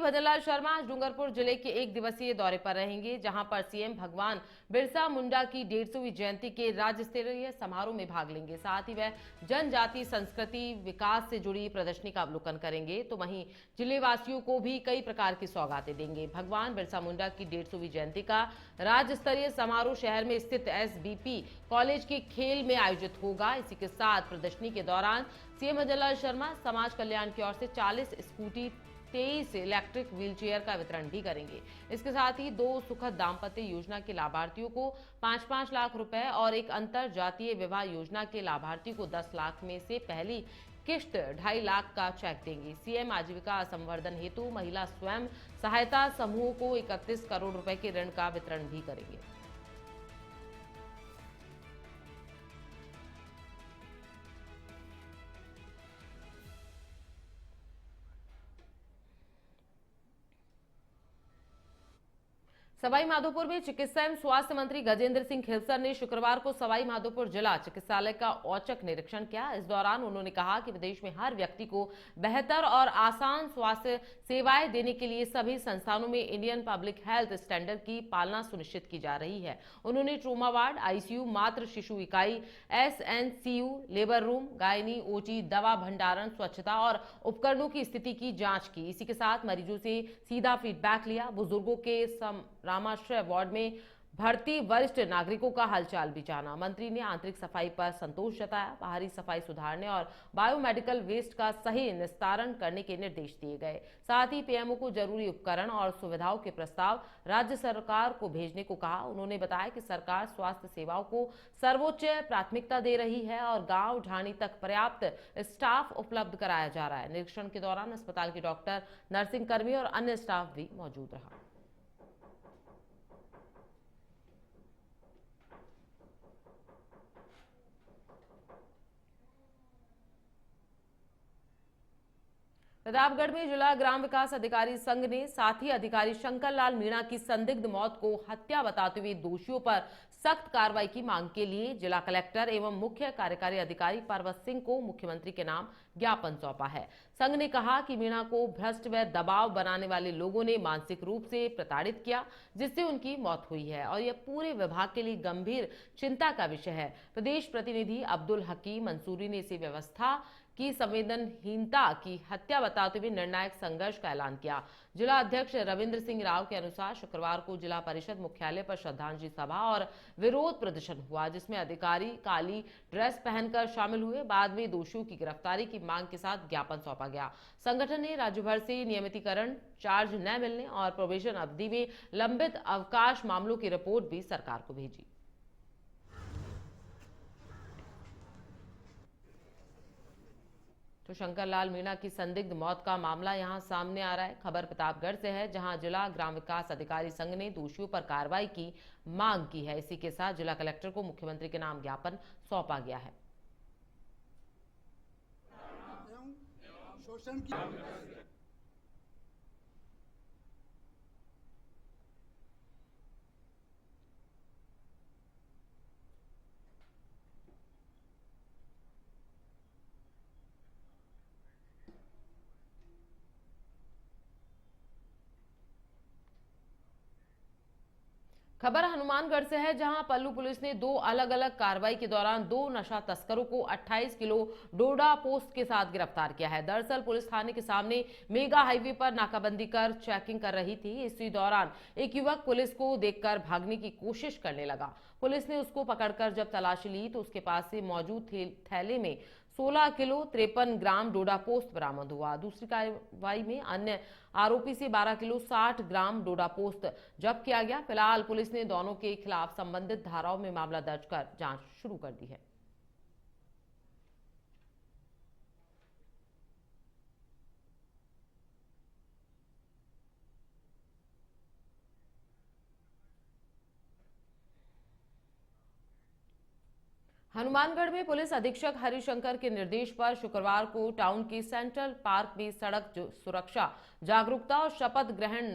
भजनलाल शर्मा आज डूंगरपुर जिले के एक दिवसीय दौरे पर रहेंगे, जहां पर सीएम भगवान बिरसा मुंडा की 150वीं जयंती के राज्य स्तरीय समारोह में भाग लेंगे। साथ ही वह जनजातीय संस्कृति विकास से जुड़ी प्रदर्शनी का अवलोकन करेंगे। तो वहीं जिले वासियों को भी कई प्रकार की सौगातें देंगे। भगवान बिरसा मुंडा की 150वीं जयंती का राज्य स्तरीय समारोह शहर में स्थित एसबीपी कॉलेज के खेल में आयोजित होगा। इसी के साथ प्रदर्शनी के दौरान सीएम भजनलाल शर्मा समाज कल्याण की ओर से 40 स्कूटी 23 इलेक्ट्रिक व्हीलचेयर का वितरण भी करेंगे। इसके साथ ही 2 सुखद दाम्पत्य योजना के लाभार्थियों को 5-5 लाख रुपए और एक अंतर जातीय विवाह योजना के लाभार्थियों को 10 लाख में से पहली किश्त 2.5 लाख का चेक देंगे। सीएम आजीविका संवर्धन हेतु महिला स्वयं सहायता समूह को 31 करोड़ रुपए के ऋण का वितरण भी करेंगे। सवाई माधोपुर में चिकित्सा एवं स्वास्थ्य मंत्री गजेंद्र सिंह खिलसर ने शुक्रवार को सवाई माधोपुर जिला चिकित्सालय का औचक निरीक्षण किया। इस दौरान उन्होंने कहा कि प्रदेश में हर व्यक्ति को बेहतर और आसान स्वास्थ्य सेवाएं देने के लिए सभी संस्थानों में इंडियन पब्लिक हेल्थ स्टैंडर्ड की पालना सुनिश्चित की जा रही है। उन्होंने ट्रोमा वार्ड, आईसीयू, मातृ शिशु इकाई, SNCU, labour room, gynae, OT, दवा भंडारण, स्वच्छता और उपकरणों की स्थिति की जांच की। इसी के साथ मरीजों से सीधा फीडबैक लिया। बुजुर्गों के रामाश्रय वार्ड में भर्ती वरिष्ठ नागरिकों का हालचाल भी जाना। मंत्री ने आंतरिक सफाई पर संतोष जताया। बाहरी सफाई सुधारने और बायोमेडिकल वेस्ट का सही निस्तारण करने के निर्देश दिए गए। साथ ही पीएमओ को जरूरी उपकरण और सुविधाओं के प्रस्ताव राज्य सरकार को भेजने को कहा। उन्होंने बताया कि सरकार स्वास्थ्य सेवाओं को सर्वोच्च प्राथमिकता दे रही है और गांव ढाणी तक पर्याप्त स्टाफ उपलब्ध कराया जा रहा है। निरीक्षण के दौरान अस्पताल के डॉक्टर, नर्सिंग कर्मी और अन्य स्टाफ भी मौजूद रहा। प्रतापगढ़ में जिला ग्राम विकास अधिकारी संघ ने साथी अधिकारी शंकर लाल मीणा की संदिग्ध मौत को हत्या बताते हुए दोषियों पर सख्त कार्रवाई की मांग के लिए जिला कलेक्टर एवं मुख्य कार्यकारी अधिकारी पर्वत सिंह को मुख्यमंत्री के नाम ज्ञापन सौंपा है। संघ ने कहा कि मीणा को भ्रष्ट व दबाव बनाने वाले लोगों ने मानसिक रूप से प्रताड़ित किया, जिससे उनकी मौत हुई है और यह पूरे विभाग के लिए गंभीर चिंता का विषय है। प्रदेश प्रतिनिधि अब्दुल हकीम मंसूरी ने इसी व्यवस्था की संवेदनहीनता की हत्या बताते हुए निर्णायक संघर्ष का ऐलान किया। जिला अध्यक्ष रविंद्र सिंह राव के अनुसार शुक्रवार को जिला परिषद मुख्यालय पर श्रद्धांजलि सभा और विरोध प्रदर्शन हुआ, जिसमें अधिकारी काली ड्रेस पहनकर शामिल हुए। बाद में दोषियों की गिरफ्तारी की मांग के साथ ज्ञापन सौंपा गया। संगठन ने राज्य भर से नियमितीकरण चार्ज न मिलने और प्रोबेशन अवधि में लंबित अवकाश मामलों की रिपोर्ट भी सरकार को भेजी। तो शंकर लाल मीणा की संदिग्ध मौत का मामला यहां सामने आ रहा है। खबर प्रतापगढ़ से है, जहां जिला ग्राम विकास अधिकारी संघ ने दोषियों पर कार्रवाई की मांग की है। इसी के साथ जिला कलेक्टर को मुख्यमंत्री के नाम ज्ञापन सौंपा गया है। शोषण की खबर हनुमानगढ़ से है, जहां पल्लू पुलिस ने 2 अलग अलग कार्रवाई के दौरान 2 नशा तस्करों को 28 किलो डोडा पोस्ट के साथ गिरफ्तार किया है। दरअसल पुलिस थाने के सामने मेगा हाईवे पर नाकाबंदी कर चेकिंग कर रही थी। इसी दौरान एक युवक पुलिस को देखकर भागने की कोशिश करने लगा। पुलिस ने उसको पकड़कर जब तलाशी ली तो उसके पास से मौजूद थैले में 16 किलो 53 ग्राम डोडा पोस्ट बरामद हुआ। दूसरी कार्रवाई में अन्य आरोपी से 12 किलो 60 ग्राम डोडा पोस्ट जब्त किया गया। फिलहाल पुलिस ने दोनों के खिलाफ संबंधित धाराओं में मामला दर्ज कर जांच शुरू कर दी है। हनुमानगढ़ में पुलिस अधीक्षक हरिशंकर के निर्देश पर शुक्रवार को टाउन के सेंट्रल पार्क में सड़क सुरक्षा जागरूकता और शपथ ग्रहण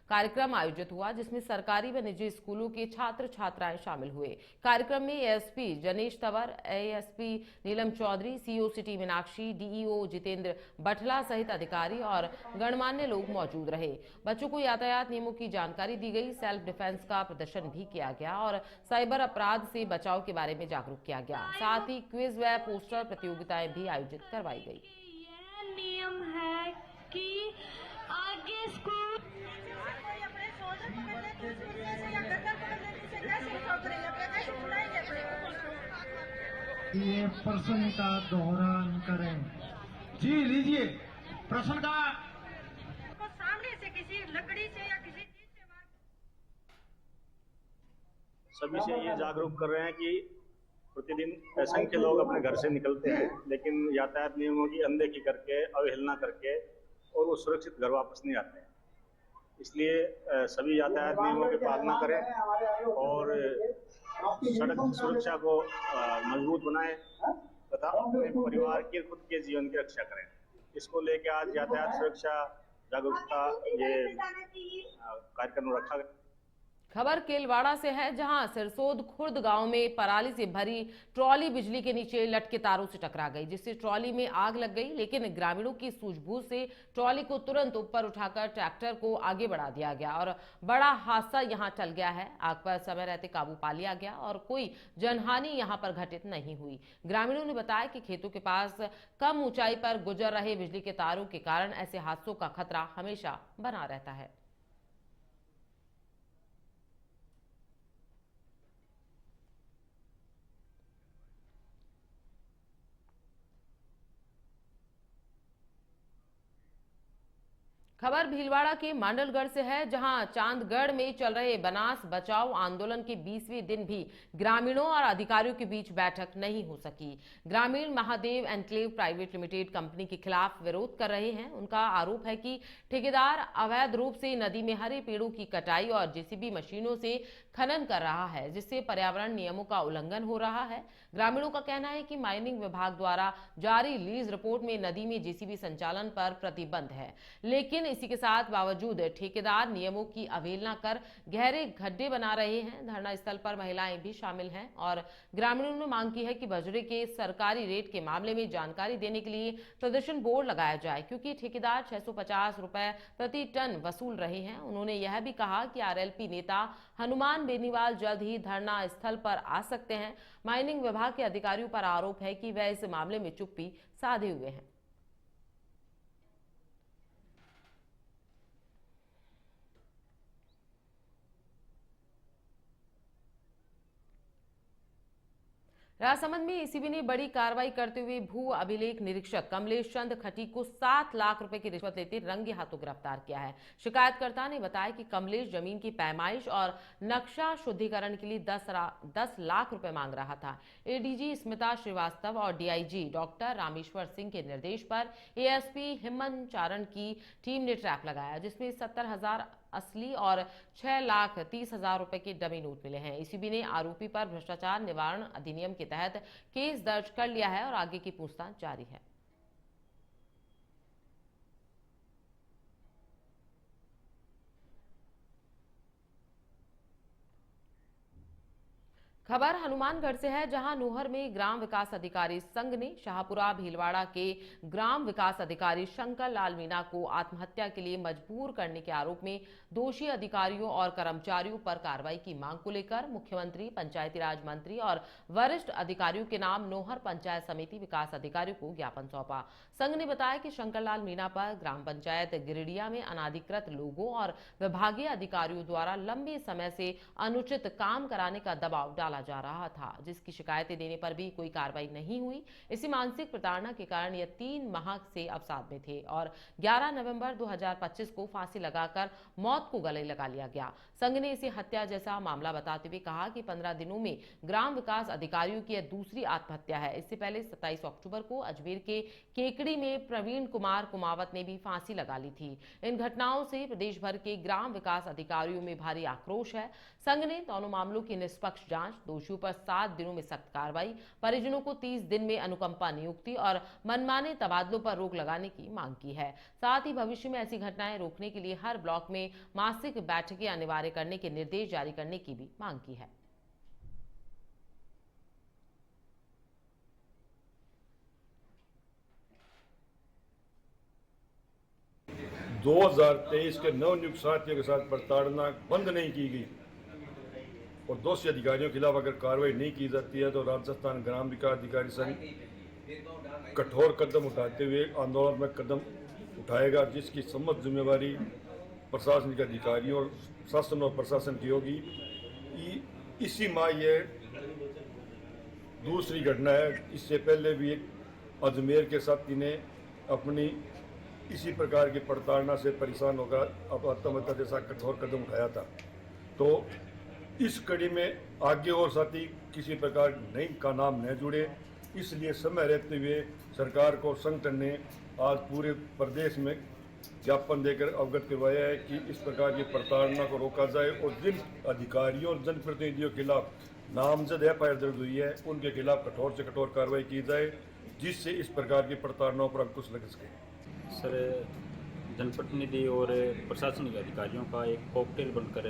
कार्यक्रम आयोजित हुआ, जिसमें सरकारी व निजी स्कूलों के छात्र छात्राएं शामिल हुए। कार्यक्रम में ASP Janesh Tanwar, ASP Neelam Chaudhary, CO city Meenakshi, DEO Jitendra Bathla सहित अधिकारी और गणमान्य लोग मौजूद रहे। बच्चों को यातायात नियमों की जानकारी दी गई, सेल्फ डिफेंस का प्रदर्शन भी किया गया और साइबर अपराध से बचाव के बारे में जागरूक किया गया। साथ ही क्विज व पोस्टर प्रतियोगिताएं भी आयोजित करवाई गई। नियम है कि आगे स्कूल ये प्रश्न का दोहरान करें। जी लीजिए प्रश्न का। को सामने से किसी लकड़ी से या किसी चीज से मार। सभी से ये जागरूक कर रहे हैं कि प्रतिदिन असंख्य लोग अपने घर से निकलते हैं, लेकिन यातायात नियमों की अनदेखी करके, अवहेलना करके और वो सुरक्षित घर वापस नहीं आते हैं। इसलिए सभी यातायात नियमों की पालना करें और सड़क सुरक्षा को मजबूत बनाएं तथा अपने परिवार के, खुद के जीवन की रक्षा करें। इसको लेकर आज यातायात सुरक्षा जागरूकता ये कार्यक्रम रखा गया। खबर केलवाड़ा से है, जहां सिरसोद खुर्द गांव में पराली से भरी ट्रॉली बिजली के नीचे लटके तारों से टकरा गई, जिससे ट्रॉली में आग लग गई। लेकिन ग्रामीणों की सूझबूझ से ट्रॉली को तुरंत ऊपर उठाकर ट्रैक्टर को आगे बढ़ा दिया गया और बड़ा हादसा यहां टल गया है। आग पर समय रहते काबू पा लिया गया और कोई जनहानि यहां पर घटित नहीं हुई। ग्रामीणों ने बताया कि खेतों के पास कम ऊंचाई पर गुजर रहे बिजली के तारों के कारण ऐसे हादसों का खतरा हमेशा बना रहता है। खबर भीलवाड़ा के मांडलगढ़ से है, जहां चांदगढ़ में चल रहे बनास बचाओ आंदोलन के 20वें दिन भी ग्रामीणों और अधिकारियों के बीच बैठक नहीं हो सकी। ग्रामीण Mahadev enclave private limited company के खिलाफ विरोध कर रहे हैं। उनका आरोप है कि ठेकेदार अवैध रूप से नदी में हरे पेड़ों की कटाई और जेसीबी मशीनों से खनन कर रहा है, जिससे पर्यावरण नियमों का उल्लंघन हो रहा है। ग्रामीणों का कहना है कि माइनिंग विभाग द्वारा जारी लीज रिपोर्ट में नदी में जेसीबी संचालन पर प्रतिबंध है, लेकिन इसी के साथ बावजूद ठेकेदार नियमों की अवहेलना कर गहरे गड्ढे बना रहे हैं। धरना स्थल पर महिलाएं भी शामिल हैं और ग्रामीणों ने मांग की है कि बजरे के सरकारी रेट के मामले में जानकारी देने के लिए प्रदर्शन बोर्ड लगाया जाए, क्योंकि ठेकेदार 650 रुपए प्रति टन वसूल रहे हैं। उन्होंने यह भी कहा कि आरएलपी नेता हनुमान बेनीवाल जल्द ही धरना स्थल पर आ सकते हैं। माइनिंग विभाग के अधिकारियों पर आरोप है कि वह इस मामले में चुप्पी साधे हुए हैं। राजसमंद में एसीबी ने बड़ी कार्रवाई करते हुए भू अभिलेख निरीक्षक कमलेश चंद खटी को 7 लाख रुपए की रिश्वत लेते रंगे हाथों गिरफ्तार किया है। शिकायतकर्ता ने बताया कि कमलेश जमीन की पैमाइश और नक्शा शुद्धिकरण के लिए 10 लाख रुपए मांग रहा था। एडीजी स्मिता श्रीवास्तव और डीआईजी डॉक्टर रामेश्वर सिंह के निर्देश पर एएसपी हिमन चारण की टीम ने ट्रैप लगाया, जिसमें 70,000 असली और 6,30,000 रुपए के डमी नोट मिले हैं। एसीबी ने आरोपी पर भ्रष्टाचार निवारण अधिनियम के तहत केस दर्ज कर लिया है और आगे की पूछताछ जारी है। खबर हनुमानगढ़ से है, जहां नोहर में ग्राम विकास अधिकारी संघ ने शाहपुरा भीलवाड़ा के ग्राम विकास अधिकारी शंकर लाल मीणा को आत्महत्या के लिए मजबूर करने के आरोप में दोषी अधिकारियों और कर्मचारियों पर कार्रवाई की मांग को लेकर मुख्यमंत्री, पंचायती राज मंत्री और वरिष्ठ अधिकारियों के नाम नोहर पंचायत समिति विकास अधिकारियों को ज्ञापन सौंपा। संघ ने बताया कि शंकर लाल मीणा पर ग्राम पंचायत गिरिडिया में अनाधिकृत लोगों और विभागीय अधिकारियों द्वारा लंबे समय से अनुचित काम कराने का दबाव डाला जा रहा था, जिसकी शिकायतें देने पर भी कोई कार्रवाई नहीं हुई। इसी मानसिक प्रताड़ना के कारण यह 3 माह से अवसाद में थे और 11 नवंबर 2025 को फांसी लगाकर मौत को गले लगा लिया गया। संघ ने इसे हत्या जैसा मामला बताते हुए कहा कि 15 दिनों में ग्राम विकास अधिकारियों की यह दूसरी आत्महत्या है। इससे पहले 27 अक्टूबर को अजमेर के केकड़ी में प्रवीण कुमार कुमावत ने भी फांसी लगा ली थी। इन घटनाओं से प्रदेश भर के ग्राम विकास अधिकारियों में भारी आक्रोश है। संघ ने दोनों मामलों की निष्पक्ष जांच, दोषियों पर 7 दिनों में सख्त कार्रवाई, परिजनों को 30 दिन में अनुकंपा नियुक्ति और मनमाने तबादलों पर रोक लगाने की मांग की है। साथ ही भविष्य में ऐसी घटनाएं रोकने के लिए हर ब्लॉक में मासिक बैठकें अनिवार्य करने के निर्देश जारी करने की भी मांग की है। 2023 के नवनियुक्त साथियों के साथ प्रताड़ना बंद नहीं की गई और दोषी अधिकारियों के खिलाफ अगर कार्रवाई नहीं की जाती है तो राजस्थान ग्राम विकास अधिकारी संघ कठोर कदम उठाते हुए आंदोलनात्मक कदम उठाएगा, जिसकी समस्त जिम्मेवारी प्रशासनिक अधिकारियों और शासन और प्रशासन की होगी। इसी माह ये दूसरी घटना है। इससे पहले भी एक अजमेर के साथी ने अपनी इसी प्रकार की प्रताड़ना से परेशान होकर अब आत्महत्या जैसा कठोर कदम उठाया था। तो इस कड़ी में आगे और साथी किसी प्रकार नई का नाम न जुड़े, इसलिए समय रहते हुए सरकार को संगठन ने आज पूरे प्रदेश में ज्ञापन देकर अवगत करवाया है कि इस प्रकार की प्रताड़ना को रोका जाए और जिन अधिकारियों और जनप्रतिनिधियों के खिलाफ नामजद एफआईआर दर्ज हुई है उनके खिलाफ कठोर से कठोर कार्रवाई की जाए, जिससे इस प्रकार की प्रताड़नाओं पर अंकुश लग सके। सर, जनप्रतिनिधि और प्रशासनिक अधिकारियों का एक कॉकटेल बनकर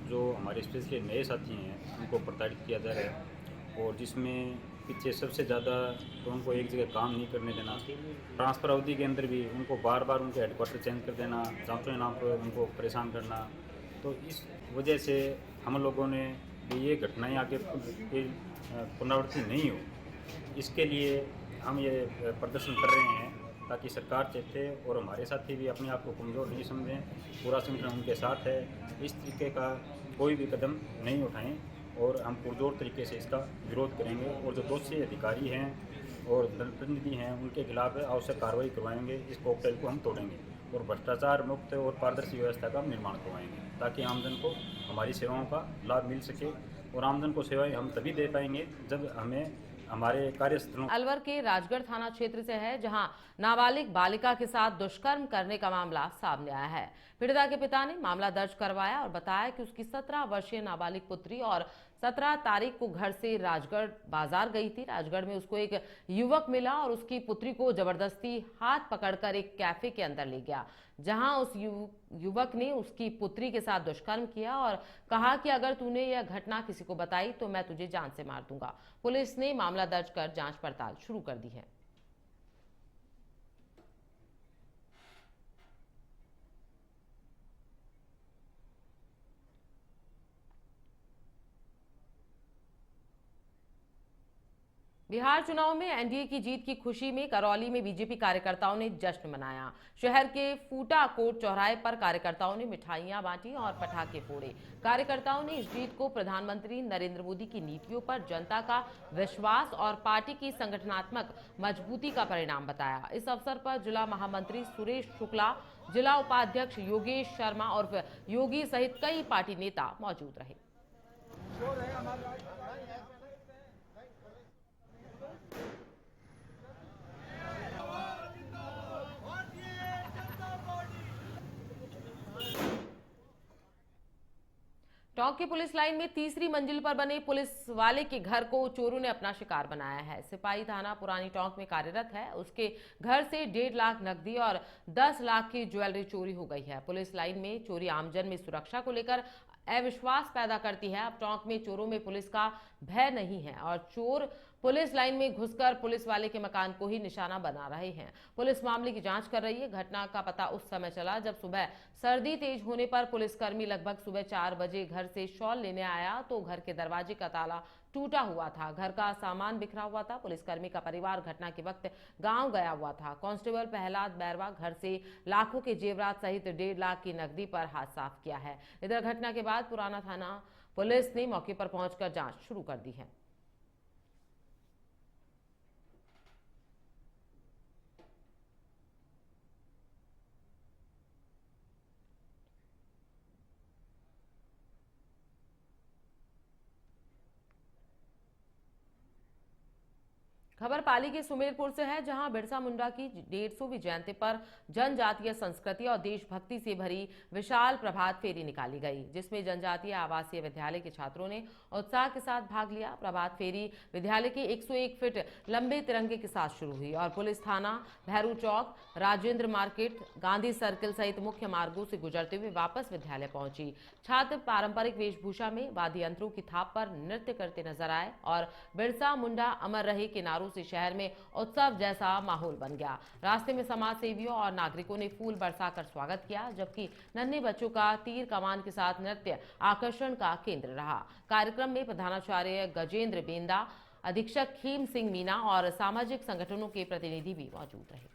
जो हमारे स्पेशली नए साथी हैं उनको प्रताड़ित किया जा रहा है और जिसमें पीछे सबसे ज़्यादा तो उनको एक जगह काम नहीं करने देना, ट्रांसफ़र अवधि के अंदर भी उनको बार बार उनके हेडक्वार्टर चेंज कर देना, जांचों के नाम पर उनको परेशान करना। तो इस वजह से हम लोगों ने ये घटनाएं आगे पुनरावृत्ति नहीं हो, इसके लिए हम ये प्रदर्शन कर रहे हैं ताकि सरकार चेते और हमारे साथी भी अपने आप को कमज़ोर नहीं समझें। पूरा संगठन उनके साथ है, इस तरीके का कोई भी कदम नहीं उठाएं और हम पुरजोर तरीके से इसका विरोध करेंगे और जो दोषी अधिकारी हैं और जनप्रतिनिधि हैं उनके खिलाफ आवश्यक कार्रवाई करवाएंगे। इस कॉकटेल को हम तोड़ेंगे और भ्रष्टाचार मुक्त और पारदर्शी व्यवस्था का निर्माण करवाएंगे ताकि आमजन को हमारी सेवाओं का लाभ मिल सके और आमजन को सेवाएं हम तभी दे पाएंगे जब हमें हमारे कार्यस्थलों। अलवर के राजगढ़ थाना क्षेत्र से है, जहां नाबालिग बालिका के साथ दुष्कर्म करने का मामला सामने आया है। पीड़िता के पिता ने मामला दर्ज करवाया और बताया कि उसकी 17 वर्षीय नाबालिग पुत्री और 17 तारीख को घर से राजगढ़ बाजार गई थी। राजगढ़ में उसको एक युवक मिला और उसकी पुत्री को जबरदस्ती हाथ पकड़कर एक कैफे के अंदर ले गया, जहां उस युवक ने उसकी पुत्री के साथ दुष्कर्म किया और कहा कि अगर तूने यह घटना किसी को बताई तो मैं तुझे जान से मार दूंगा। पुलिस ने मामला दर्ज कर जांच पड़ताल शुरू कर दी है। बिहार चुनाव में एनडीए की जीत की खुशी में करौली में बीजेपी कार्यकर्ताओं ने जश्न मनाया। शहर के फूटा कोट चौराहे पर कार्यकर्ताओं ने मिठाइयां बांटी और पटाखे फोड़े। कार्यकर्ताओं ने इस जीत को प्रधानमंत्री नरेंद्र मोदी की नीतियों पर जनता का विश्वास और पार्टी की संगठनात्मक मजबूती का परिणाम बताया। इस अवसर पर जिला महामंत्री सुरेश शुक्ला, जिला उपाध्यक्ष योगेश शर्मा और योगी सहित कई पार्टी नेता मौजूद रहे। टोंक की पुलिस लाइन में तीसरी मंजिल पर बने पुलिस वाले के घर को चोरों ने अपना शिकार बनाया है। सिपाही थाना पुरानी टोंक में कार्यरत है, उसके घर से 1.5 लाख नकदी और 10 लाख की ज्वेलरी चोरी हो गई है। पुलिस लाइन में चोरी आमजन में सुरक्षा को लेकर अविश्वास पैदा करती है। अब टोंक में चोरों में पुलिस का भय नहीं है और चोर पुलिस लाइन में घुसकर पुलिस वाले के मकान को ही निशाना बना रहे हैं। पुलिस मामले की जांच कर रही है। घटना का पता उस समय चला जब सुबह सर्दी तेज होने पर पुलिसकर्मी लगभग सुबह 4 बजे घर से शॉल लेने आया तो घर के दरवाजे का ताला टूटा हुआ था, घर का सामान बिखरा हुआ था। पुलिसकर्मी का परिवार घटना के वक्त गांव गया हुआ था। कांस्टेबल प्रहलाद बैरवा घर से लाखों के जेवरात सहित 1.5 लाख की नकदी पर हाथ साफ किया है। इधर घटना के बाद पुराना थाना पुलिस ने मौके पर पहुंचकर जांच शुरू कर दी है। खबर पाली के सुमेरपुर से है, जहां बिरसा मुंडा की 150वीं जयंती पर जनजातीय संस्कृति और देशभक्ति से भरी विशाल प्रभात फेरी निकाली गई, जिसमें जनजातीय आवासीय विद्यालय के छात्रों ने उत्साह के साथ भाग लिया। प्रभात फेरी विद्यालय के 101 फीट लंबे तिरंगे के साथ शुरू हुई और पुलिस थाना, भैरू चौक, राजेंद्र मार्केट, गांधी सर्किल सहित मुख्य मार्गों से गुजरते हुए वापस विद्यालय पहुंची। छात्र पारंपरिक वेशभूषा में वाद्य यंत्रों की थाप पर नृत्य करते नजर आए और बिरसा मुंडा अमर रहे के नारों से शहर में उत्सव जैसा माहौल बन गया। रास्ते में समाज सेवियों और नागरिकों ने फूल बरसाकर स्वागत किया, जबकि नन्हे बच्चों का तीर कमान के साथ नृत्य आकर्षण का केंद्र रहा। कार्यक्रम में प्रधानाचार्य गजेंद्र बेंदा, अधीक्षक खीम सिंह मीना और सामाजिक संगठनों के प्रतिनिधि भी मौजूद रहे।